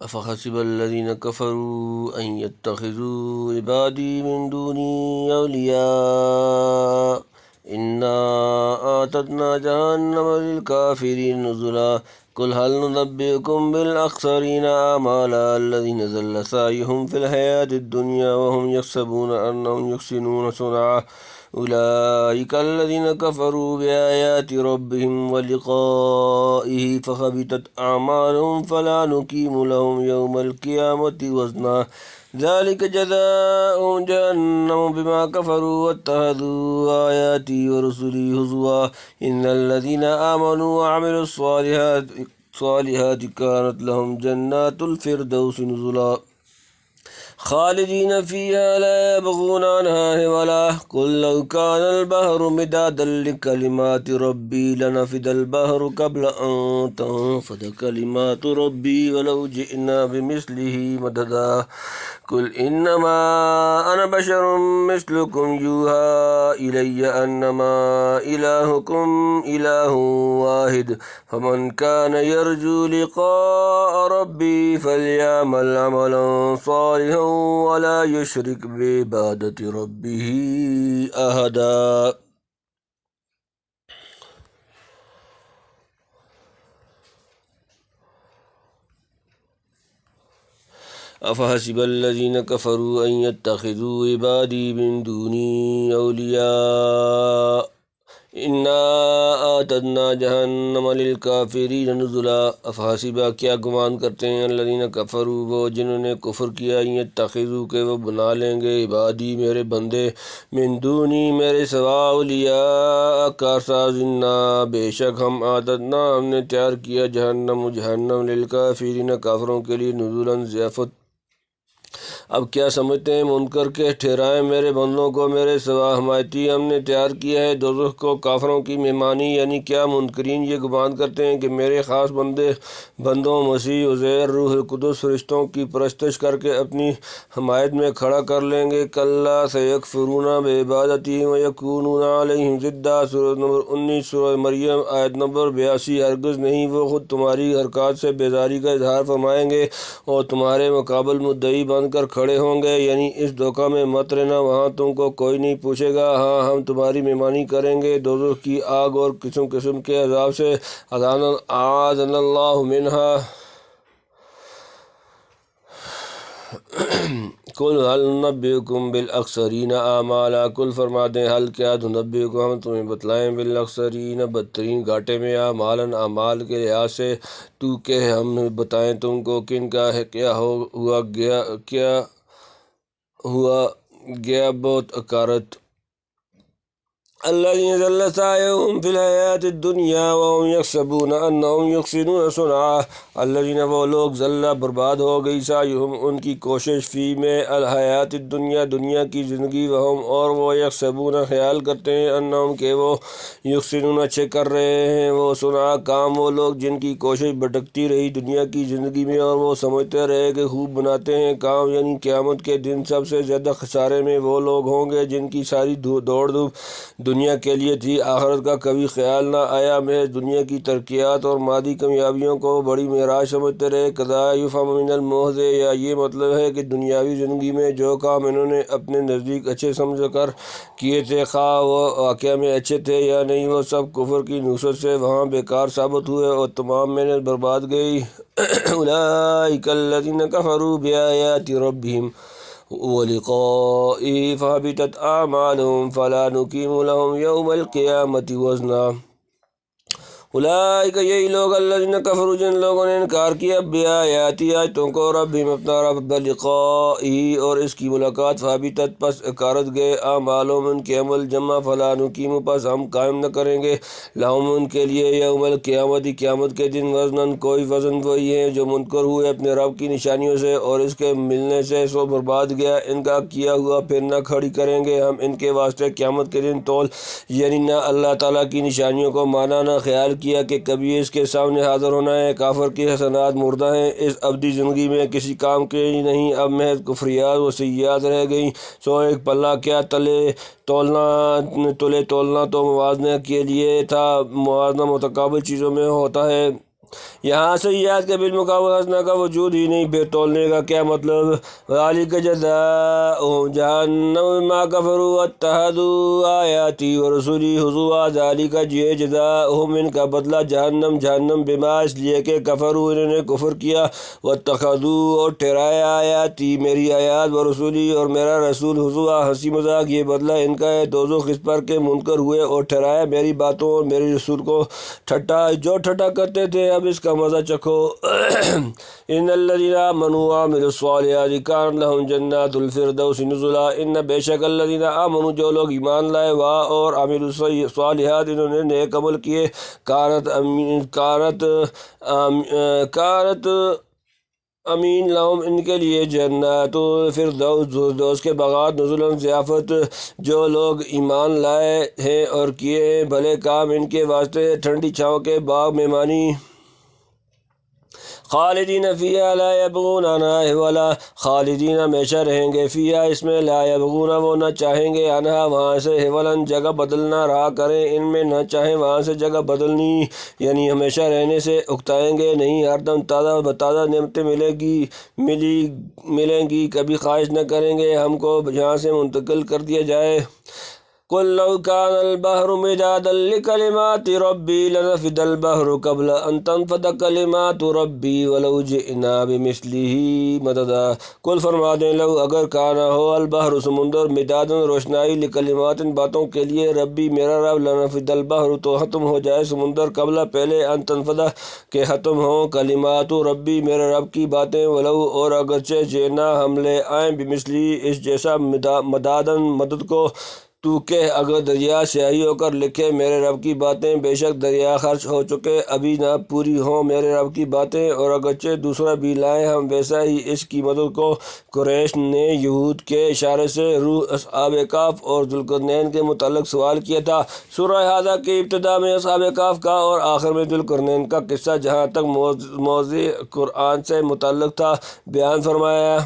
أفحسب الذين كفروا أن يتخذوا عبادي من دوني أولياء إنا أعتدنا جهنم للكافرين نزلا قل هل ننبئكم بالأخسرين أعمالا الذين ضل سعيهم في الحياة الدنيا وهم يحسبون أنهم يحسنون صنعا أولئك الذين كفروا بآيات ربهم ولقائه فخبطت أعمالهم فلا نقيم لهم يوم القيامة وزنا ذلك جزاؤهم جهنم بما كفروا واتخذوا آياتي ورسلي هزوا إن الذين آمنوا وعملوا الصالحات كانت لهم جنات الفردوس نزلا خالدين فيها لا يبغون عنها حولا قل لو كان البحر مدادا لكلمات ربي لنفد البحر قبل أن تنفد كلمات ربي ولو جئنا بمثله مددا قل إنما أنا بشر مثلكم يوحى إلي أنما إلهكم إله واحد فمن كان يرجو لقاء ربي فليعمل عملا صالحا ولا يشرك بعبادة ربه أحدا أفحسب الذين كفروا أن يتخذوا عبادي من دوني أولياء إنا أعتدنا جہنم للکافرین نزلا افحسبا کیا گمان کرتے ہیں الذین کفروا وہ جنہوں نے کفر کیا ان یتخذوا کہ وہ بنا لیں گے عبادی میرے بندے من دونی میرے سوا اولیاء کارساز انا بے شک ہم اعتدنا ہم نے تیار کیا جہنم للکافرین کافروں کے لیے نزلا ضیافت اب کیا سمجھتے ہیں منکر کے ٹھہرائیں میرے بندوں کو میرے سوا حمایتی ہم نے تیار کیا ہے دوزخ کو کافروں کی مہمانی یعنی کیا منکرین یہ گمان کرتے ہیں کہ میرے خاص بندوں مسیح عزیر روح القدس فرشتوں کی پرستش کر کے اپنی حمایت میں کھڑا کر لیں گے کلا سیکفرون بعبادتہم ویکونون علیہم ضدا سورۃ نمبر 19 سورہ مریم آیت نمبر 82 ہرگز نہیں وہ خود تمہاری حرکات سے بیزاری کا اظہار فرمائیں گے اور تمہارے مقابل مدعی بن کر کھڑے ہوں گے یعنی اس دھوکہ میں مت رہنا وہاں تم کو کوئی نہیں پوچھے گا ہاں ہم تمہاری مہمانی کریں گے دوزخ کی آگ اور قسم قسم کے عذاب سے اعاذنا اللہ منہا قل هل ننبئکم بالاخسرین اعمالا کل فرما دیں حل کیا ننبئکم ہم تمہیں بتلائیں بالاخسرین بدترین گھاٹے میں اعمالا اعمال کے لحاظ سے تو کہ ہم بتائیں تم کو کن کا ہے کیا ہوا گیا بہت اکارت الذین ضل سعیہم فی الحیات الدنیا وهم یحسبون انہم یحسنون صنعا الذین وہ لوگ ضل برباد ہو گئی سعیہم ان کی کوشش فی میں الحیات الدنیا دنیا کی زندگی وہم اور وہ یحسبون خیال کرتے ہیں انہم کہ وہ یحسنون اچھے کر رہے ہیں وہ صنعا کام وہ لوگ جن کی کوشش بھٹکتی رہی دنیا کی زندگی میں اور وہ سمجھتے رہے کہ خوب بناتے ہیں کام یعنی قیامت کے دن سب سے زیادہ خسارے میں وہ لوگ ہوں گے جن کی ساری دوڑ دھوپ دنیا کے لیے تھی آخرت کا کبھی خیال نہ آیا محض دنیا کی ترقیات اور مادی کامیابیوں کو بڑی معراج سمجھتے رہے قضا یفہم من الموعظ یا یہ مطلب ہے کہ دنیاوی زندگی میں جو کام انہوں نے اپنے نزدیک اچھے سمجھ کر کیے تھے خواہ وہ واقعہ میں اچھے تھے یا نہیں وہ سب کفر کی نصرت سے وہاں بیکار ثابت ہوئے اور تمام محنت برباد گئی اولئک الذین کفروا بآیات ربہم وَلِقَائِهِ فَحَبِطَتْ أَعْمَالُهُمْ فَلَا نُقِیمُ لَهُمْ يَوْمَ الْقِیَامَةِ وَزْنًا اولئک یہی لوگ الذین کفروا جن لوگوں نے انکار کیا بآیاتی آیتوں کو ربہم اپنا رب بلقائہ اور اس کی ملاقات فحبطت پس اکارت گئے اعمالہم ان کے عمل جمع فلا نقیم پس ہم قائم نہ کریں گے لہم ان کے لیے یوم القیامت قیامت کے دن وزناً کوئی وزن وہی ہے جو منکر ہوئے اپنے رب کی نشانیوں سے اور اس کے ملنے سے سو برباد گیا ان کا کیا ہوا پھر نہ کھڑی کریں گے ہم ان کے واسطے قیامت کے دن تول یعنی نہ اللہ تعالیٰ کی نشانیوں کو مانا نہ خیال کیا کہ کبھی اس کے سامنے حاضر ہونا ہے کافر کی حسنات مردہ ہیں اس ابدی زندگی میں کسی کام کے ہی نہیں اب محض کفریات و سیئات رہ گئیں سو ایک پلہ کیا تلے تولنا تو موازنہ کے لیے تھا موازنہ متقابل چیزوں میں ہوتا ہے یہاں سیئات کے بالمقابل حسنہ کا وجود ہی نہیں، پھر تولنے کا کیا مطلب؟ ذالک جزاؤہم جہنم بما کفروا واتخذوا آیاتی ورسلی ہزوا، ذالک یہ جزاؤہم ان کا بدلہ جہنم بما اس لیے کہ کفروا انہوں نے کفر کیا، واتخذوا اور ٹھہرایا آیاتی میری آیات ورسلی اور میرا رسول ہزوا ہنسی مذاق، یہ بدلہ ان کا ہے دوزخ اس پر کے منکر ہوئے اور ٹھہرایا میری باتوں اور میرے رسول کو ٹھٹا، جو ٹھٹا کرتے تھے اب اس کا مزہ چکھو۔ ان الذین آمنوا وعملوا الصالحات کانت لهم جنات الفردوس نزلا، ان بے شک الذین آمنوا جو لوگ ایمان لائے اور عملوا الصالحات انہوں نے نیک عمل کیے، کانت امین لہم ان کے لیے جنات الفردوس کے باغات نزلاً ضیافت، جو لوگ ایمان لائے ہیں اور کیے ہیں بھلے کام ان کے واسطے ٹھنڈی چھاؤں کے باغ مہمانی، خالدین فیہا لا یبغون عنہا حولا، خالدین ہمیشہ رہیں گے فیہا اس میں، لا یبغون وہ نہ چاہیں گے عنہا وہاں سے، حولا جگہ بدلنا رہا کریں ان میں، نہ چاہیں وہاں سے جگہ بدلنی، یعنی ہمیشہ رہنے سے اکتائیں گے نہیں، ہر دم تازہ بتازہ نعمتیں ملیں گی، کبھی خواہش نہ کریں گے ہم کو یہاں سے منتقل کر دیا جائے۔ قل لو كان البحر مدادا لكلمات ربي لنفد البحر قبل ان تنفد كلمات ربي ولو جئنا بمثله مددا، قل فرما دیں لو اگر کانا ہو البحر سمندر مدادا روشنائی لکلمات ان باتوں کے لیے ربی میرا رب، لنفد البحر تو ختم ہو جائے سمندر، قبل پہلے ان تنفد کہ ختم ہو کلمات ربی میرے رب کی باتیں، ولو اور اگرچہ جئنا ہم لے آئیں بمثلی اس جیسا مدادن مدد کو، تو کہ اگر دریا سیاہی ہو کر لکھے میرے رب کی باتیں، بے شک دریا خرچ ہو چکے ابھی نہ پوری ہوں میرے رب کی باتیں، اور اگرچہ دوسرا بھی لائیں ہم ویسا ہی اس کی مدد کو۔ قریش نے یہود کے اشارے سے روح اصحاب کہف اور ذوالقرنین کے متعلق سوال کیا تھا۔ سورہ ہادہ کی ابتدا میں اصحاب کہف کا اور آخر میں ذوالقرنین کا قصہ جہاں تک موضوع قرآن سے متعلق تھا بیان فرمایا،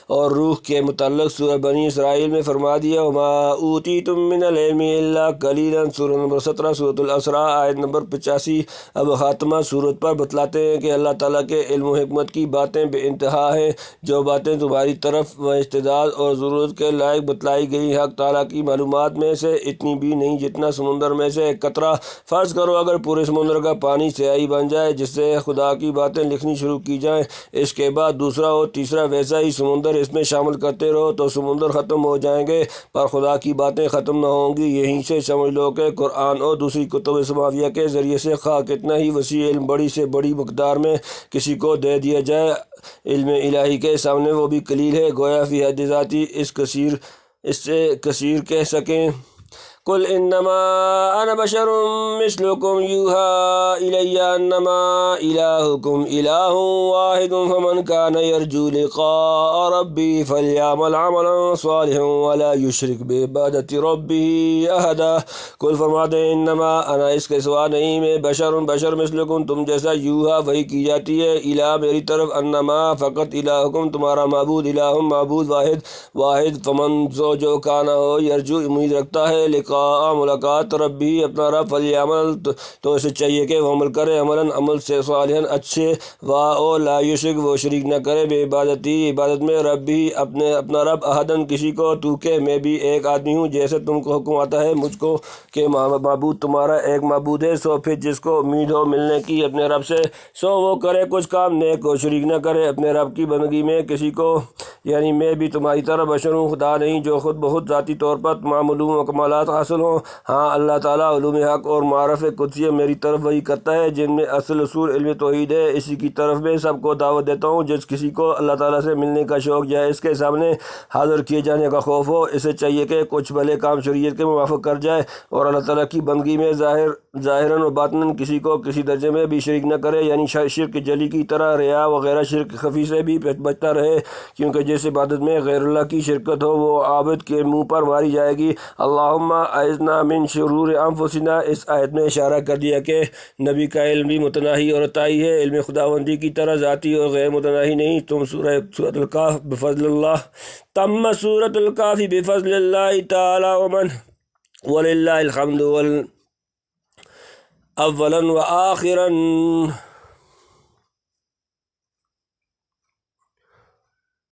اور روح کے متعلق سورہ بنی اسرائیل میں فرما دیا وما اوتیتم من العلم الا قلیلا، سورہ نمبر 17 سورۃ الاسراء آیت نمبر 85۔ اب خاتمہ سورت پر بتلاتے ہیں کہ اللہ تعالیٰ کے علم و حکمت کی باتیں بے انتہا ہیں، جو باتیں تمہاری طرف و استعداد اور ضرورت کے لائق بتلائی گئی حق تعالیٰ کی معلومات میں سے اتنی بھی نہیں جتنا سمندر میں سے ایک قطرہ، فرض کرو اگر پورے سمندر کا پانی سیاہی بن جائے جس سے خدا کی باتیں لکھنی شروع کی جائیں، اس کے بعد دوسرا اور تیسرا ویسا ہی سمندر اس میں شامل کرتے رہو تو سمندر ختم ہو جائیں گے پر خدا کی باتیں ختم نہ ہوں گی۔ یہیں سے سمجھ لو کہ قرآن اور دوسری کتب سماویہ کے ذریعے سے خواہ کتنا ہی وسیع علم بڑی سے بڑی مقدار میں کسی کو دے دیا جائے، علم الہی کے سامنے وہ بھی قلیل ہے، گویا فی حد ذاتی اس سے کثیر کہہ سکیں۔ قل انما انا بشر مثلكم يوحى الي انما الهكم اله واحد فمن كان يرجو لقاء ربه فليعمل عملا صالحا ولا يشرك بعبادة ربه احدا، قل فرما دیں انما انا اس کے سوا نہیں میں بشر مثلكم تم جیسا یوحى وحی کی جاتی ہے، الہ میری طرف، انما فقط الہکم تمہارا معبود، الہ معبود واحد، فمن جو کانا ہو یرجو امید رکھتا ہے ملاقات ربی اپنا رب، فلیعمل تو اسے چاہیے کہ وہ عمل کرے، عمل سے صالحاً اچھے، او لا یشرک وہ شریک نہ کرے، بے عبادتی عبادت میں ربی اپنا رب، احدن کسی کو، تو کہ میں بھی ایک آدمی ہوں جیسے تم کو حکم آتا ہے مجھ کو کہ معبود تمہارا ایک معبود ہے، سو پھر جس کو امید ہو ملنے کی اپنے رب سے سو وہ کرے کچھ کام نیک کو، شریک نہ کرے اپنے رب کی بندگی میں کسی کو، یعنی میں بھی تمہاری طرح بشر ہوں، خدا نہیں جو خود بہت ذاتی طور پر تمام علوم و کمالات حاصل ہوں، ہاں اللہ تعالیٰ علوم حق اور معارف قدسیہ میری طرف وہی کرتا ہے جن میں اصل اصول علم توحید ہے، اسی کی طرف میں سب کو دعوت دیتا ہوں، جس کسی کو اللہ تعالیٰ سے ملنے کا شوق یا اس کے سامنے حاضر کیے جانے کا خوف ہو، اسے چاہیے کہ کچھ بھلے کام شریعت کے موافق کر جائے اور اللہ تعالیٰ کی بندگی میں ظاہراً و باطناً کسی کو کسی درجے میں بھی شریک نہ کرے، یعنی شرک جلی کی طرح ریا وغیرہ شرک خفی سے بھی بچتا رہے، کیونکہ جس عبادت میں غیر اللہ کی شرکت ہو وہ عابد کے منہ پر ماری جائے گی۔ اللہم اعذنا من شرور انفسنا، اس آیت میں اشارہ کر دیا کہ نبی کا علم بھی متناہی اور عطائی ہے، علم خداوندی کی طرح ذاتی اور غیر متناہی نہیں۔ تم سورۃ الکہف بفضل اللہ تم سورۃ الکہف بفضل اللہ تعالی ومن وللہ الحمد اولا وآخرا۔